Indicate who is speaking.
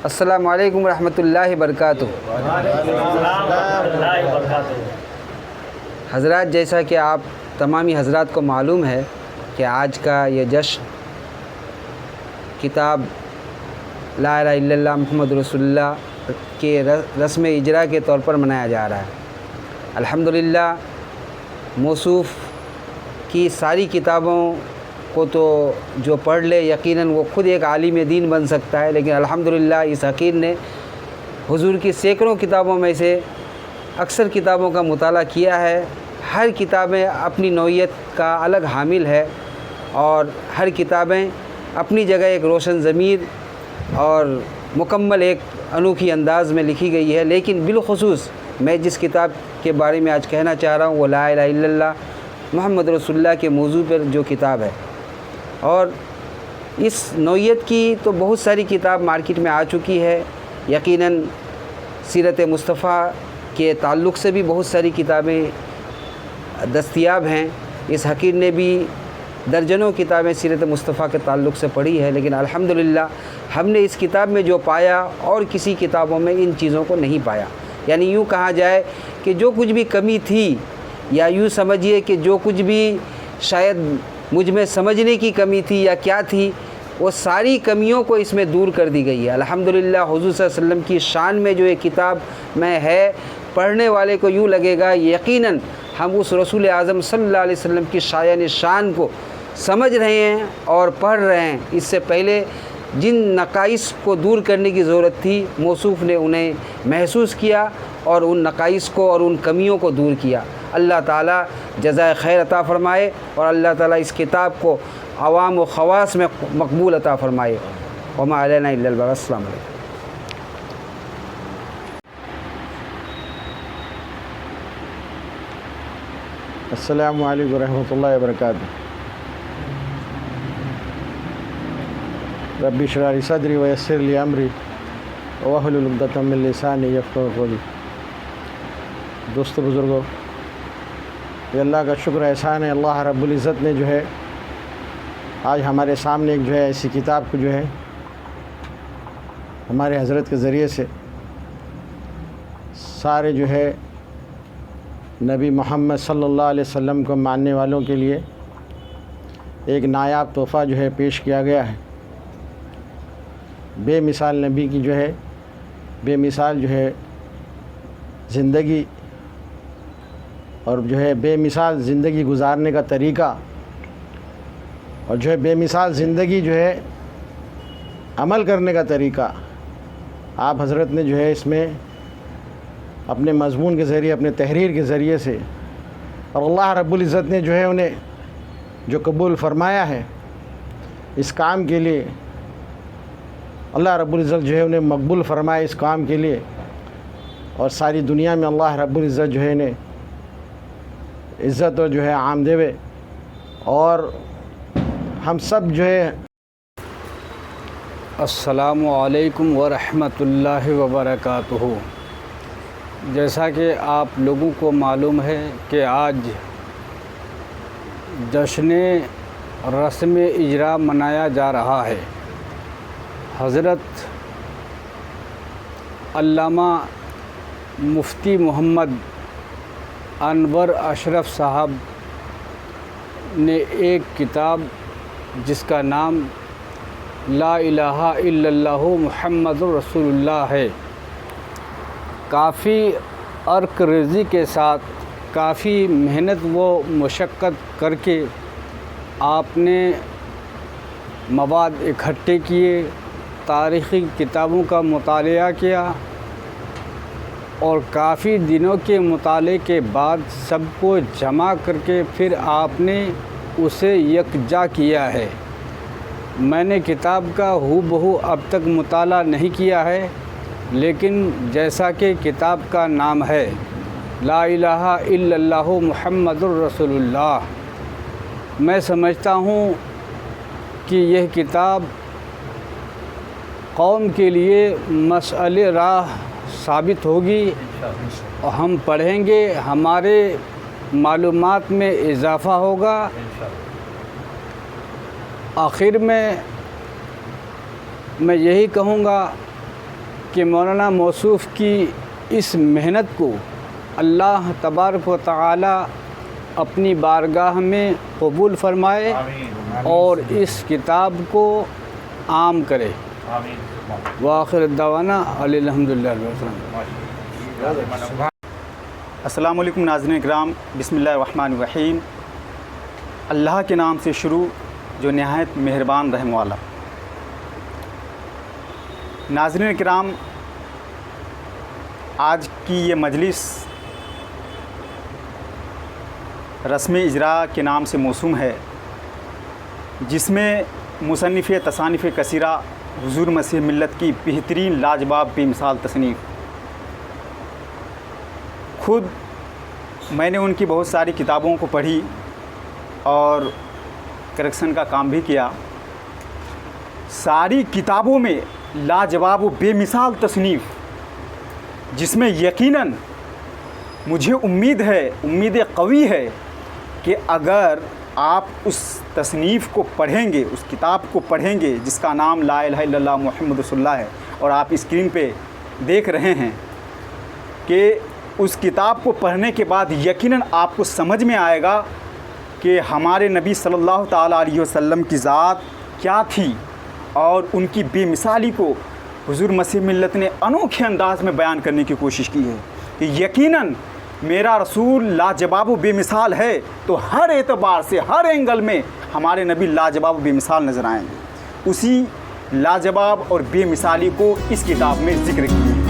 Speaker 1: السلام علیکم ورحمۃ اللہ وبرکاتہ۔ حضرات، جیسا کہ آپ تمامی حضرات کو معلوم ہے کہ آج کا یہ جشن کتاب لا الہ الا اللہ محمد رسول اللہ کے رسم اجرا کے طور پر منایا جا رہا ہے۔ الحمدللہ موصوف کی ساری کتابوں کو تو جو پڑھ لے یقیناً وہ خود ایک عالم دین بن سکتا ہے، لیکن الحمدللہ اس حقیر نے حضور کی سینکڑوں کتابوں میں سے اکثر کتابوں کا مطالعہ کیا ہے۔ ہر کتابیں اپنی نوعیت کا الگ حامل ہے اور ہر کتابیں اپنی جگہ ایک روشن ضمیر اور مکمل ایک انوکھی انداز میں لکھی گئی ہے، لیکن بالخصوص میں جس کتاب کے بارے میں آج کہنا چاہ رہا ہوں وہ لا الہ الا اللہ محمد رسول اللہ کے موضوع پر جو کتاب ہے۔ اور اس نوعیت کی تو بہت ساری کتاب مارکیٹ میں آ چکی ہے، یقیناً سیرت مصطفیٰ کے تعلق سے بھی بہت ساری کتابیں دستیاب ہیں۔ اس حقیر نے بھی درجنوں کتابیں سیرت مصطفیٰ کے تعلق سے پڑھی ہے، لیکن الحمدللہ ہم نے اس کتاب میں جو پایا اور کسی کتابوں میں ان چیزوں کو نہیں پایا۔ یعنی یوں کہا جائے کہ جو کچھ بھی کمی تھی، یا یوں سمجھیے کہ جو کچھ بھی شاید مجھ میں سمجھنے کی کمی تھی یا کیا تھی، وہ ساری کمیوں کو اس میں دور کر دی گئی ہے۔ الحمدللہ حضور صلی اللہ علیہ وسلم کی شان میں جو ایک کتاب میں ہے، پڑھنے والے کو یوں لگے گا یقیناً ہم اس رسول اعظم صلی اللہ علیہ وسلم کی شایان شان کو سمجھ رہے ہیں اور پڑھ رہے ہیں۔ اس سے پہلے جن نقائص کو دور کرنے کی ضرورت تھی موصوف نے انہیں محسوس کیا اور ان نقائص کو اور ان کمیوں کو دور کیا۔ اللہ تعالیٰ جزائے خیر عطا فرمائے اور اللہ تعالیٰ اس کتاب کو عوام و خواص میں مقبول عطا فرمائے۔ وما علینا الا البلاغ۔ السلام علیکم۔
Speaker 2: السلام علیکم ورحمۃ اللہ وبرکاتہ۔ رب اشرح لی صدری ویسر لی امری واحلل عقدۃ من لسانی یفقہوا قولی۔ دوستو بزرگوں، یہ اللہ کا شکر احسان ہے، اللہ رب العزت نے جو ہے آج ہمارے سامنے ایک جو ہے ایسی کتاب کو جو ہے ہمارے حضرت کے ذریعے سے سارے جو ہے نبی محمد صلی اللہ علیہ وسلم کو ماننے والوں کے لیے ایک نایاب تحفہ جو ہے پیش کیا گیا ہے۔ بے مثال نبی کی جو ہے بے مثال جو ہے زندگی اور جو ہے بے مثال زندگی گزارنے کا طریقہ اور جو ہے بے مثال زندگی جو ہے عمل کرنے کا طریقہ آپ حضرت نے جو ہے اس میں اپنے مضمون کے ذریعے، اپنے تحریر کے ذریعے سے، اور اللہ رب العزت نے جو ہے انہیں جو قبول فرمایا ہے اس کام کے لیے، اللہ رب العزت جو ہے انہیں مقبول فرمائے اس کام کے لیے، اور ساری دنیا میں اللہ رب العزت جو ہے انہیں عزت اور جو ہے عام دے، اور ہم سب جو ہے۔
Speaker 3: السلام علیکم ورحمۃ اللہ وبرکاتہ۔ جیسا کہ آپ لوگوں کو معلوم ہے کہ آج جشن رسم اجرا منایا جا رہا ہے۔ حضرت علامہ مفتی محمد انور اشرف صاحب نے ایک کتاب جس کا نام لا الہ الا اللہ محمد رسول اللہ ہے، کافی عرق ریزی کے ساتھ، کافی محنت و مشقت کر کے آپ نے مواد اکٹھے کیے، تاریخی کتابوں کا مطالعہ کیا اور کافی دنوں کے مطالعے کے بعد سب کو جمع کر کے پھر آپ نے اسے یکجا کیا ہے۔ میں نے کتاب کا ہو بہو اب تک مطالعہ نہیں کیا ہے، لیکن جیسا کہ کتاب کا نام ہے لا الہ الا اللہ محمد الرسول اللہ، میں سمجھتا ہوں کہ یہ کتاب قوم کے لیے مشعل راہ ثابت ہوگی اور ہم پڑھیں گے، ہمارے معلومات میں اضافہ ہوگا۔ آخر میں یہی کہوں گا کہ مولانا موصوف کی اس محنت کو اللہ تبارک و تعالی اپنی بارگاہ میں قبول فرمائے اور اس کتاب کو عام کرے. وآخر دعوانا الحمدللہ رب العالمین.
Speaker 4: السلام علیکم ناظرین کرام. بسم اللہ الرحمن الرحیم. اللہ کے نام سے شروع جو نہایت مہربان رحم والا. ناظرین کرام، آج کی یہ مجلس رسم اجرا کے نام سے موسوم ہے، جس میں مصنف تصانیف کثیرہ حضور مسیح ملت کی بہترین لاجواب بے مثال تصنیف. خود میں نے ان کی بہت ساری کتابوں کو پڑھی اور کریکشن کا کام بھی کیا. ساری کتابوں میں لاجواب و بے مثال تصنیف، جس میں یقیناً مجھے امید قوی ہے کہ اگر آپ اس تصنیف کو پڑھیں گے، اس کتاب کو پڑھیں گے جس کا نام لا الہ الا اللہ محمد رسول اللہ ہے، اور آپ اسکرین پہ دیکھ رہے ہیں کہ اس کتاب کو پڑھنے کے بعد یقیناً آپ کو سمجھ میں آئے گا کہ ہمارے نبی صلی اللہ تعالیٰ علیہ وسلم کی ذات کیا تھی، اور ان کی بے مثالی کو حضور مسیح ملت نے انوکھے انداز میں بیان کرنے کی کوشش کی ہے کہ یقیناً میرا رسول لاجواب و بے مثال ہے، تو ہر اعتبار سے ہر اینگل میں ہمارے نبی لاجواب و بے مثال نظر آئیں گے. اسی لاجواب اور بے مثالی کو اس کتاب میں ذکر کیا ہے.